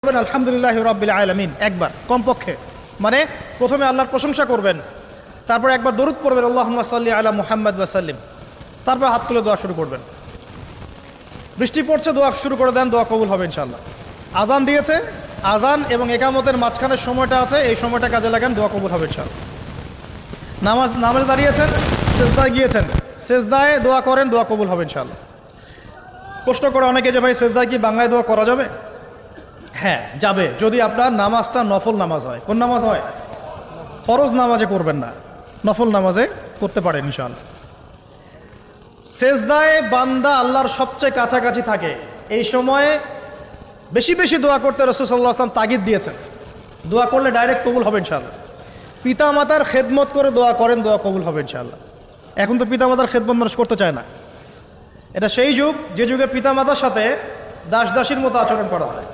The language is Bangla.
আলহামদুলিল্লাহ রাব্বিল আলামিন একবার কমপক্ষে, মানে প্রথমে আল্লাহর প্রশংসা করবেন, তারপর একবার দরুদ পড়বেন আল্লাহুম্মা সাল্লি আলা মুহাম্মাদ ওয়া সাল্লিম, তারপর হাত তুলে দোয়া শুরু করবেন। বৃষ্টি পড়ছে, দোয়া শুরু করে দেন, দোয়া কবুল হবে ইনশাআল্লাহ। আজান দিয়েছে, আজান এবং একামতের মাঝখানের সময়টা আছে, এই সময়টা কাজে লাগান, দোয়া কবুল হবে ইনশাআল্লাহ। নামাজে দাঁড়িয়েছেন, সেজদায় গিয়েছেন, সেজদায় দোয়া করেন, দোয়া কবুল হবে ইনশাআল্লাহ। প্রশ্ন করে অনেকে যে ভাই সেজদায় কি বাংলায় দোয়া করা যাবে? হ্যাঁ যাবে, যদি আপনার নামাজটা নফল নামাজ হয়। কোন নামাজ হয়? ফরজ নামাজে করবেন না, নফল নামাজে করতে পারেন ইনশাআল্লাহ। সেজদায় বান্দা আল্লাহর সবচেয়ে কাছাকাছি থাকে, এই সময়ে বেশি বেশি দোয়া করতে রাসূল সাল্লাল্লাহু আলাইহি ওয়াসাল্লাম তাগিদ দিয়েছেন। দোয়া করলে ডাইরেক্ট কবুল হবে ইনশাআল্লাহ। পিতা মাতার খেদমত করে দোয়া করেন, দোয়া কবুল হবে ইনশাআল্লাহ। এখন তো পিতা মাতার খেদমত মানুষ করতে চায় না। এটা সেই যুগ যে যুগে পিতা মাতার সাথে দাস দাসীর মতো আচরণ করা হয়।